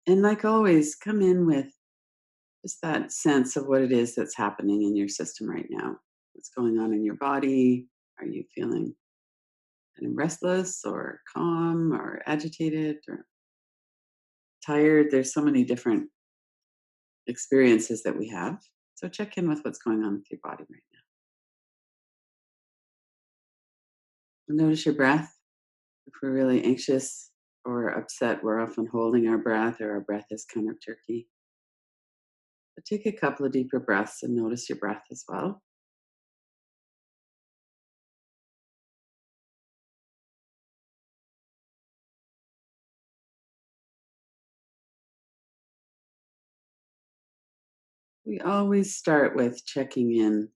And like always, come in with just that sense of what it is that's happening in your system right now. What's going on in your body? Are you feeling kind of restless or calm or agitated or tired? There's so many different experiences that we have. So check in with what's going on with your body right now. Notice your breath. If we're really anxious or upset, we're often holding our breath or our breath is kind of jerky. But take a couple of deeper breaths and notice your breath as well. We always start with checking in,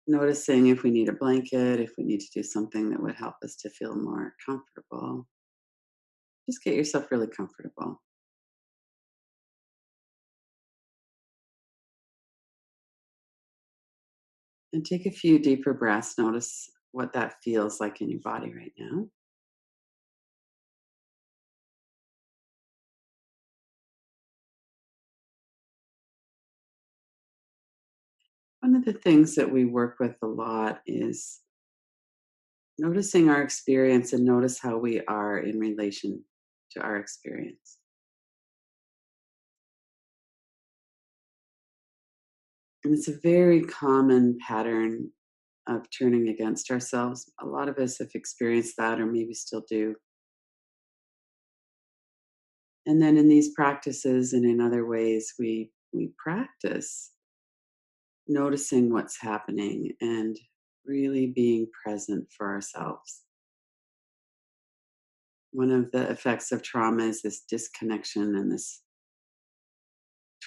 noticing if we need a blanket, if we need to do something that would help us to feel more comfortable. Just get yourself really comfortable. And take a few deeper breaths. Notice what that feels like in your body right now. One of the things that we work with a lot is noticing our experience and notice how we are in relation to our experience. And it's a very common pattern of turning against ourselves. A lot of us have experienced that or maybe still do. And then in these practices and in other ways, we practice noticing what's happening and really being present for ourselves. One of the effects of trauma is this disconnection and this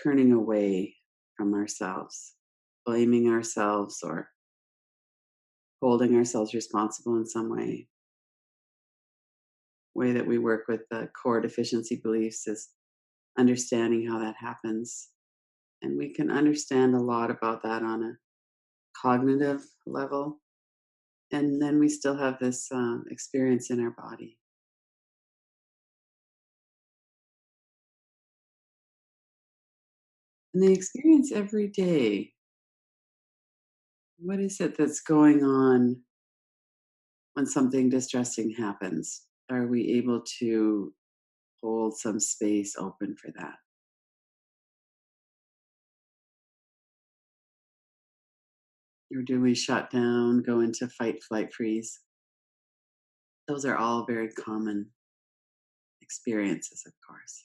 turning away from ourselves, blaming ourselves or holding ourselves responsible in some way. Way that we work with the core deficiency beliefs is understanding how that happens. And we can understand a lot about that on a cognitive level. And then we still have this experience in our body. And the experience every day, what is it that's going on when something distressing happens? Are we able to hold some space open for that? Or do we shut down, go into fight, flight, freeze? Those are all very common experiences, of course.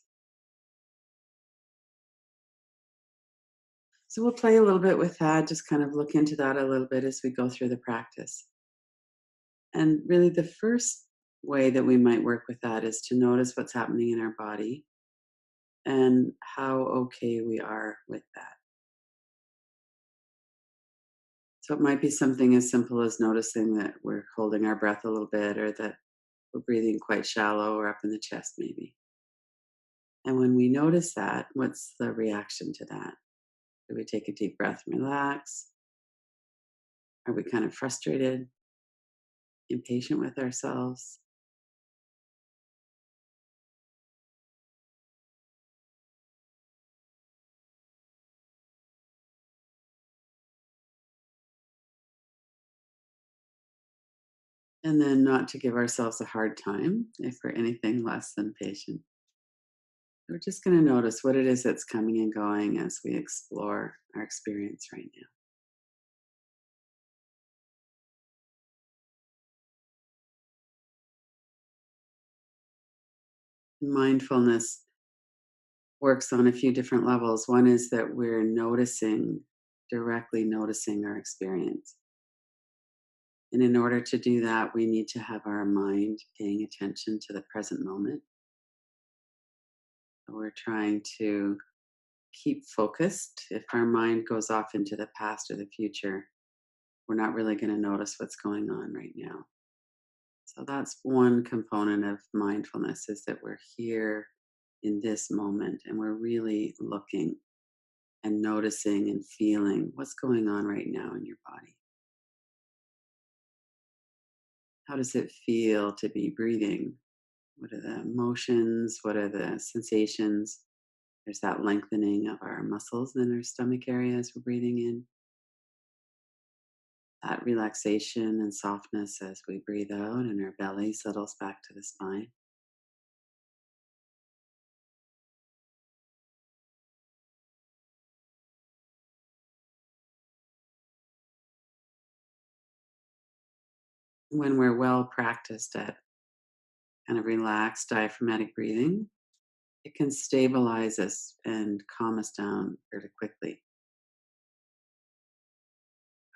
So we'll play a little bit with that, just kind of look into that a little bit as we go through the practice. And really, the first way that we might work with that is to notice what's happening in our body and how okay we are with that. So it might be something as simple as noticing that we're holding our breath a little bit or that we're breathing quite shallow or up in the chest, maybe. And when we notice that, what's the reaction to that? Do we take a deep breath and relax? Are we kind of frustrated, impatient with ourselves? And then not to give ourselves a hard time if we're anything less than patient. We're just going to notice what it is that's coming and going as we explore our experience right now. Mindfulness works on a few different levels. One is that we're noticing, directly noticing our experience. And in order to do that, we need to have our mind paying attention to the present moment. We're trying to keep focused. If our mind goes off into the past or the future, we're not really going to notice what's going on right now. So that's one component of mindfulness is that we're here in this moment and we're really looking and noticing and feeling what's going on right now in your body. How does it feel to be breathing? What are the emotions? What are the sensations? There's that lengthening of our muscles in our stomach area as we're breathing in, that relaxation and softness as we breathe out, and our belly settles back to the spine. When we're well practiced at kind of relaxed diaphragmatic breathing, it can stabilize us and calm us down really quickly.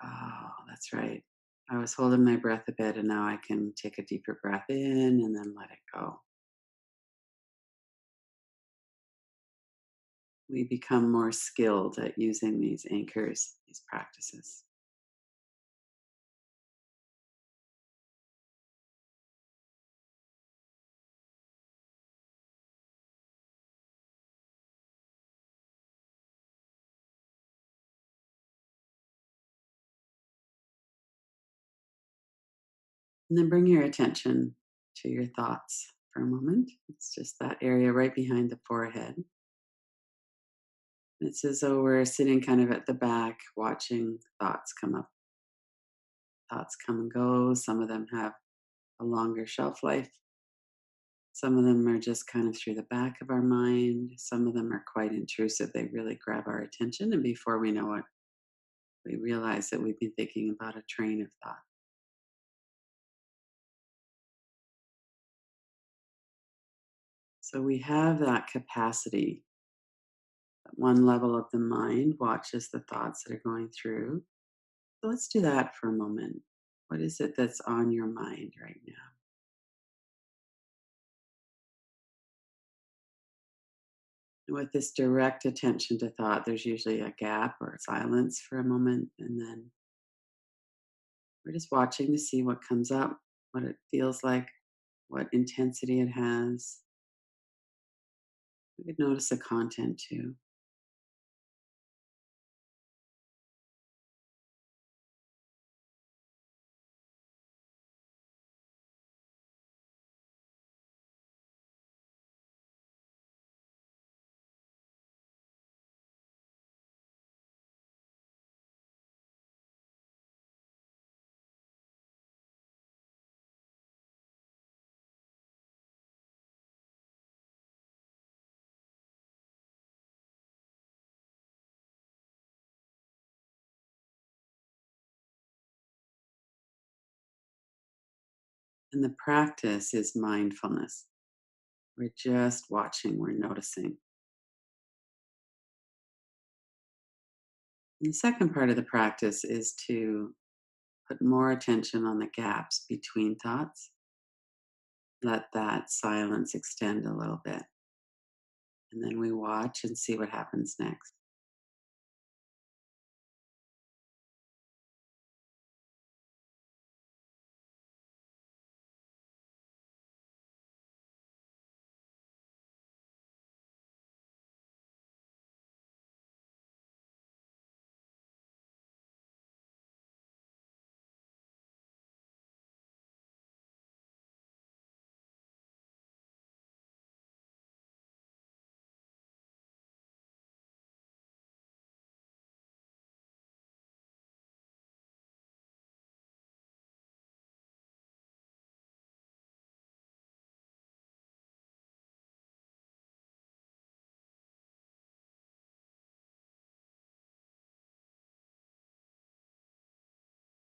Oh, that's right. I was holding my breath a bit, and now I can take a deeper breath in and then let it go. We become more skilled at using these anchors, these practices. And then bring your attention to your thoughts for a moment. It's just that area right behind the forehead. It's as though we're sitting kind of at the back, watching thoughts come up. Thoughts come and go. Some of them have a longer shelf life. Some of them are just kind of through the back of our mind. Some of them are quite intrusive. They really grab our attention. And before we know it, we realize that we've been thinking about a train of thought. So we have that capacity. At one level of the mind watches the thoughts that are going through. So let's do that for a moment. What is it that's on your mind right now? And with this direct attention to thought, there's usually a gap or silence for a moment. And then we're just watching to see what comes up, what it feels like, what intensity it has. We could notice the content too. And the practice is mindfulness. We're just watching, we're noticing. And the second part of the practice is to put more attention on the gaps between thoughts. Let that silence extend a little bit. And then we watch and see what happens next.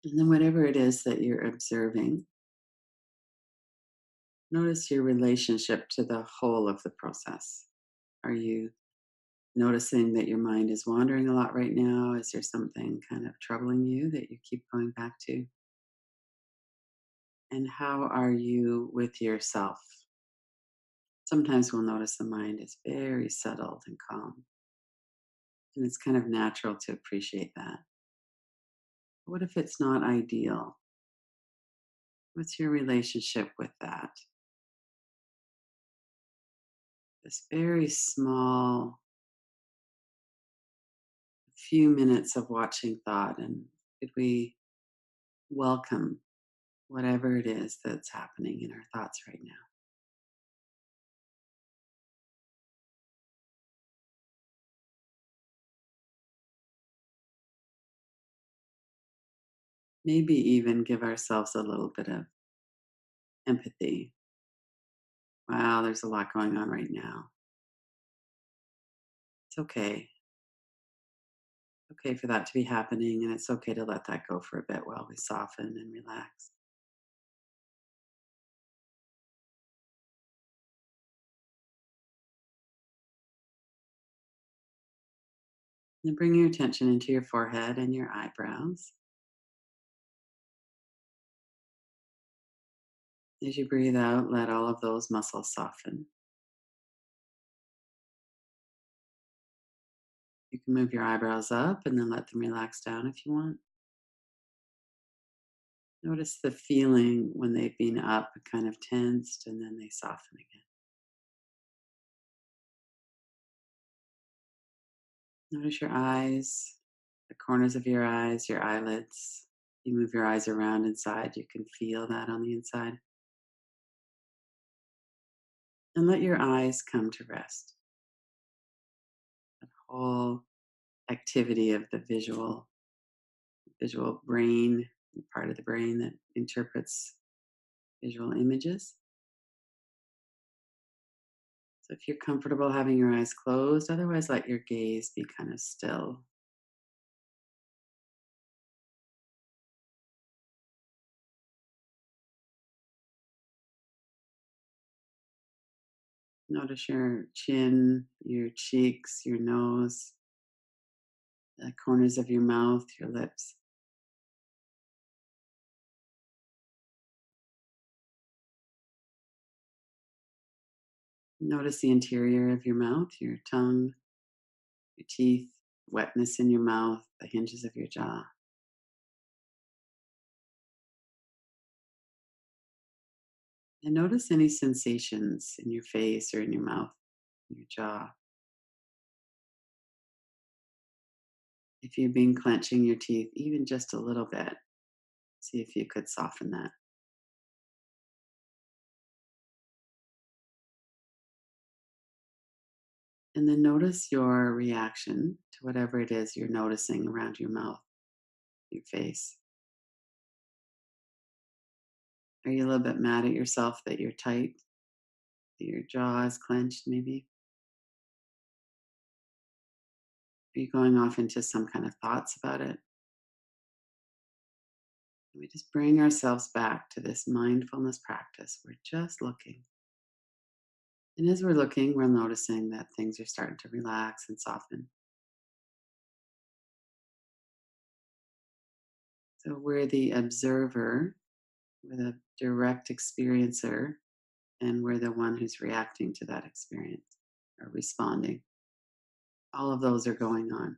And then, whatever it is that you're observing, notice your relationship to the whole of the process. Are you noticing that your mind is wandering a lot right now? Is there something kind of troubling you that you keep going back to? And how are you with yourself? Sometimes we'll notice the mind is very settled and calm. And it's kind of natural to appreciate that. What if it's not ideal? What's your relationship with that? This very small few minutes of watching thought, and could we welcome whatever it is that's happening in our thoughts right now? Maybe even give ourselves a little bit of empathy. Wow, there's a lot going on right now. It's okay. Okay for that to be happening, and it's okay to let that go for a bit while we soften and relax. Then bring your attention into your forehead and your eyebrows. As you breathe out, let all of those muscles soften. You can move your eyebrows up and then let them relax down if you want. Notice the feeling when they've been up, kind of tensed, and then they soften again. Notice your eyes, the corners of your eyes, your eyelids. You move your eyes around inside, you can feel that on the inside. And let your eyes come to rest. That whole activity of the visual brain, the part of the brain that interprets visual images. So if you're comfortable having your eyes closed, otherwise let your gaze be kind of still. Notice your chin, your cheeks, your nose, the corners of your mouth, your lips. Notice the interior of your mouth, your tongue, your teeth, wetness in your mouth, the hinges of your jaw. And notice any sensations in your face or in your mouth, your jaw. If you've been clenching your teeth even just a little bit, see if you could soften that. And then notice your reaction to whatever it is you're noticing around your mouth, your face. Are you a little bit mad at yourself that you're tight, that your jaw is clenched, maybe? Are you going off into some kind of thoughts about it? We just bring ourselves back to this mindfulness practice. We're just looking. And as we're looking, we're noticing that things are starting to relax and soften. So we're the observer, we're the direct experiencer, and we're the one who's reacting to that experience or responding. All of those are going on.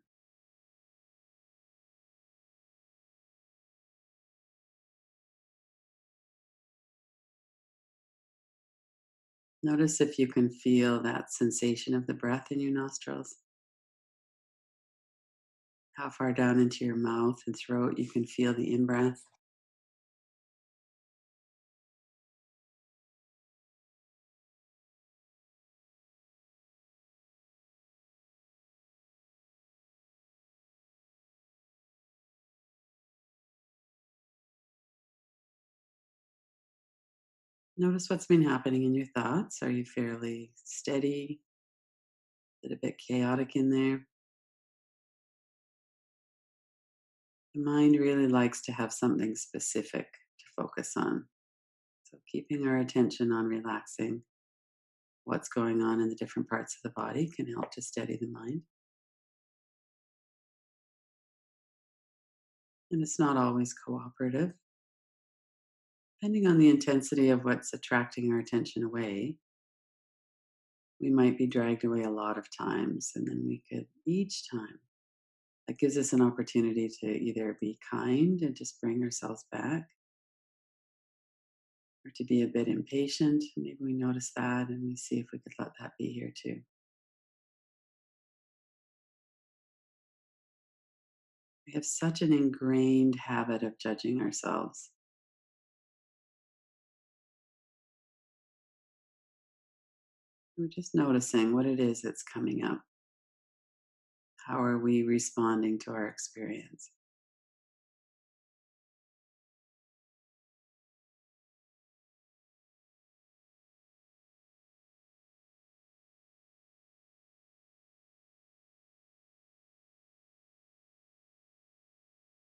Notice if you can feel that sensation of the breath in your nostrils, how far down into your mouth and throat you can feel the in breath. Notice what's been happening in your thoughts. Are you fairly steady? Is it a bit chaotic in there? The mind really likes to have something specific to focus on. So, keeping our attention on relaxing what's going on in the different parts of the body can help to steady the mind. And it's not always cooperative. Depending on the intensity of what's attracting our attention away, we might be dragged away a lot of times. And then we could, each time, that gives us an opportunity to either be kind and just bring ourselves back, or to be a bit impatient. Maybe we notice that and we see if we could let that be here too. We have such an ingrained habit of judging ourselves. We're just noticing what it is that's coming up. How are we responding to our experience?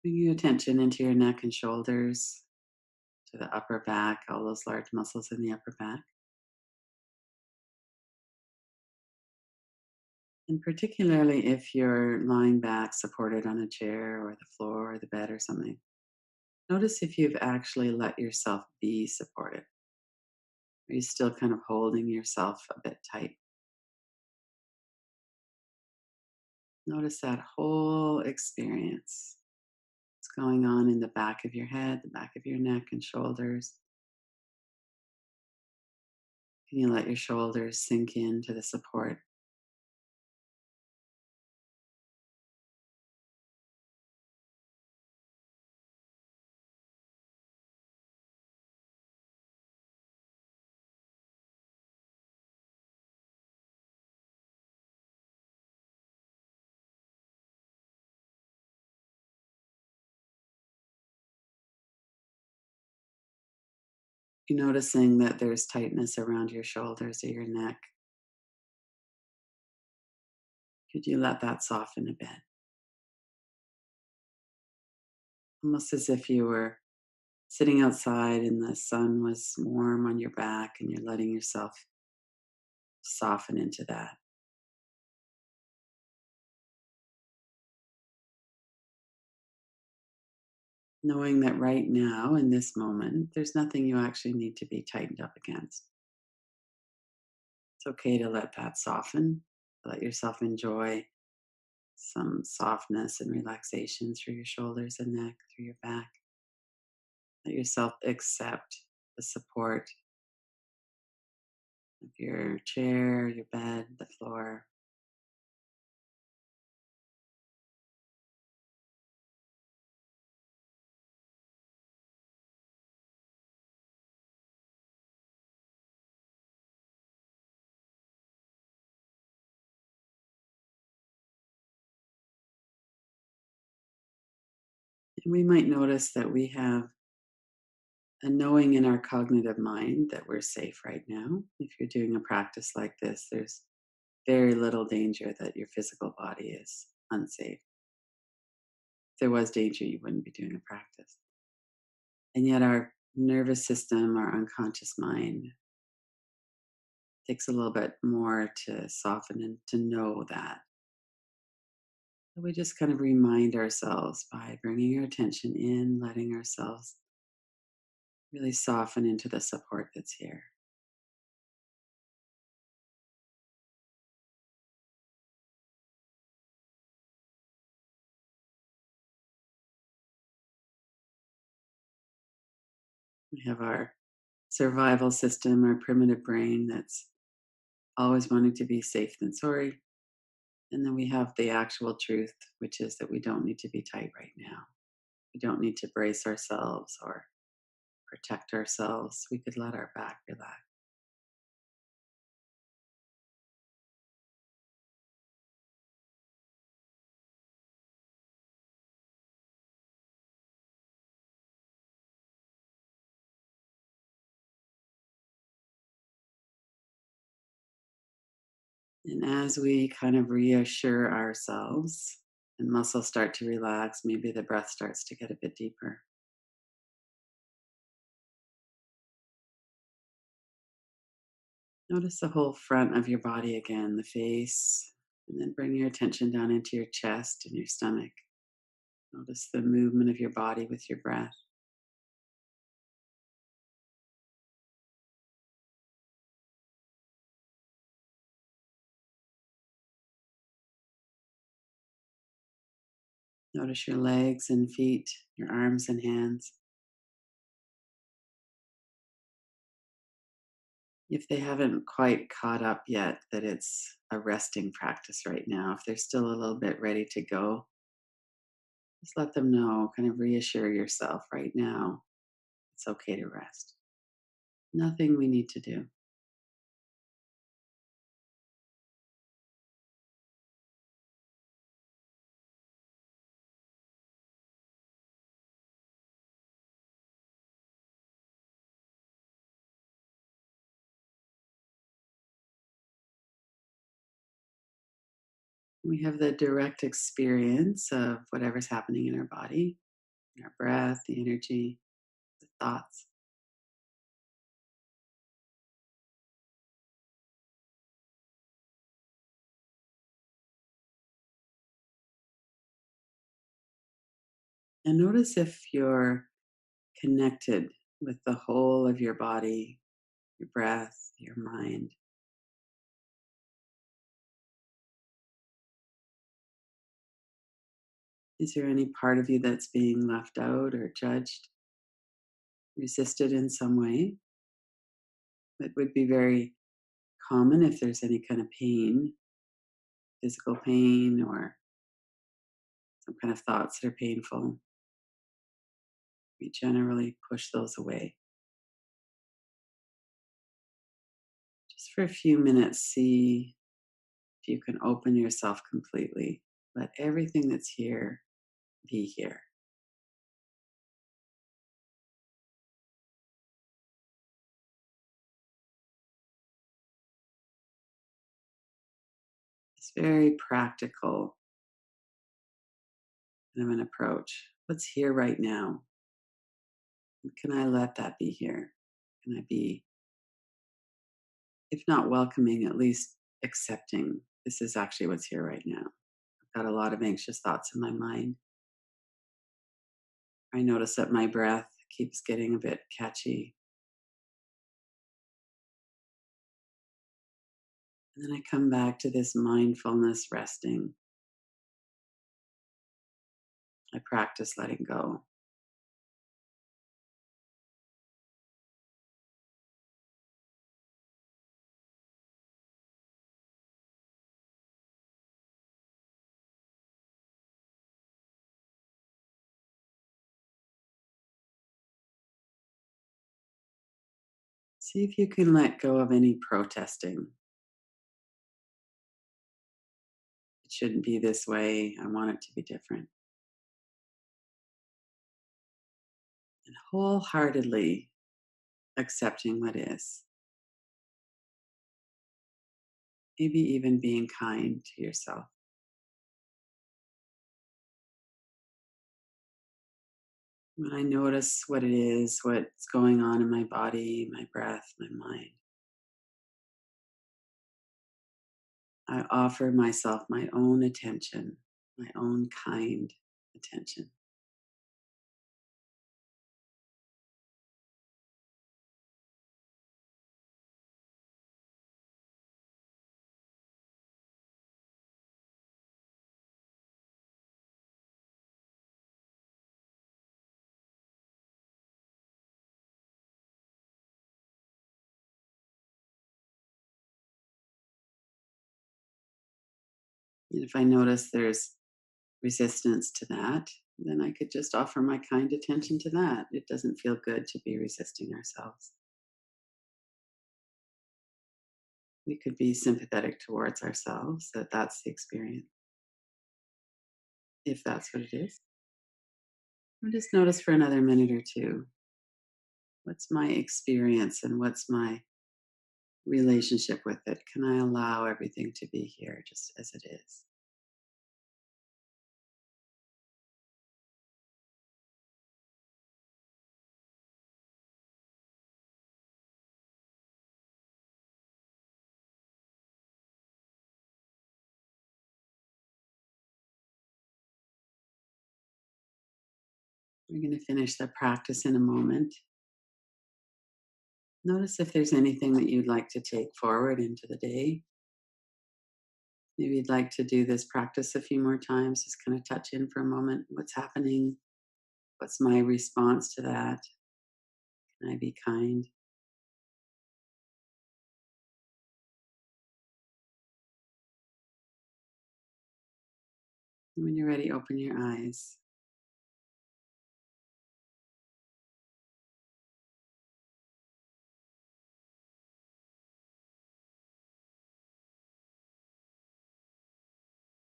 Bring your attention into your neck and shoulders, to the upper back, all those large muscles in the upper back. And particularly if you're lying back, supported on a chair or the floor or the bed or something, notice if you've actually let yourself be supported. Are you still kind of holding yourself a bit tight? Notice that whole experience. What's going on in the back of your head, the back of your neck and shoulders. Can you let your shoulders sink into the support? You noticing that there's tightness around your shoulders or your neck. Could you let that soften a bit? Almost as if you were sitting outside and the sun was warm on your back and you're letting yourself soften into that. Knowing that right now, in this moment, there's nothing you actually need to be tightened up against. It's okay to let that soften. Let yourself enjoy some softness and relaxation through your shoulders and neck, through your back. Let yourself accept the support of your chair, your bed, the floor. And we might notice that we have a knowing in our cognitive mind that we're safe right now. If you're doing a practice like this, there's very little danger that your physical body is unsafe. If there was danger, you wouldn't be doing a practice. And yet, our nervous system, our unconscious mind, takes a little bit more to soften and to know that. So we just kind of remind ourselves by bringing our attention in, letting ourselves really soften into the support that's here. We have our survival system, our primitive brain that's always wanting to be safe than sorry. And then we have the actual truth, which is that we don't need to be tight right now. We don't need to brace ourselves or protect ourselves. We could let our back relax. And as we kind of reassure ourselves and muscles start to relax, maybe the breath starts to get a bit deeper. Notice the whole front of your body again, the face, and then bring your attention down into your chest and your stomach. Notice the movement of your body with your breath. Notice your legs and feet, your arms and hands. If they haven't quite caught up yet, that it's a resting practice right now, if they're still a little bit ready to go, just let them know, kind of reassure yourself right now. It's okay to rest. Nothing we need to do. We have the direct experience of whatever's happening in our body. our breath, the energy, the thoughts. And notice if you're connected with the whole of your body, your breath, your mind. Is there any part of you that's being left out or judged, resisted in some way? It would be very common if there's any kind of pain, physical pain, or some kind of thoughts that are painful. We generally push those away. Just for a few minutes, see if you can open yourself completely. Let everything that's here be here. It's very practical kind of an approach. What's here right now? Can I let that be here? Can I be, if not welcoming, at least accepting this is actually what's here right now? I've got a lot of anxious thoughts in my mind. I notice that my breath keeps getting a bit catchy. And then I come back to this mindfulness resting. I practice letting go. See if you can let go of any protesting. It shouldn't be this way. I want it to be different. And wholeheartedly accepting what is. Maybe even being kind to yourself. When I notice what it is, what's going on in my body, my breath, my mind, I offer myself my own attention, my own kind attention. And if I notice there's resistance to that, then I could just offer my kind attention to that. It doesn't feel good to be resisting ourselves. We could be sympathetic towards ourselves, that that's the experience, if that's what it is. Or just notice for another minute or two, what's my experience and what's my relationship with it? Can I allow everything to be here just as it is? We're going to finish the practice in a moment. Notice if there's anything that you'd like to take forward into the day. Maybe you'd like to do this practice a few more times, just kind of touch in for a moment. What's happening? What's my response to that? Can I be kind? And when you're ready, open your eyes.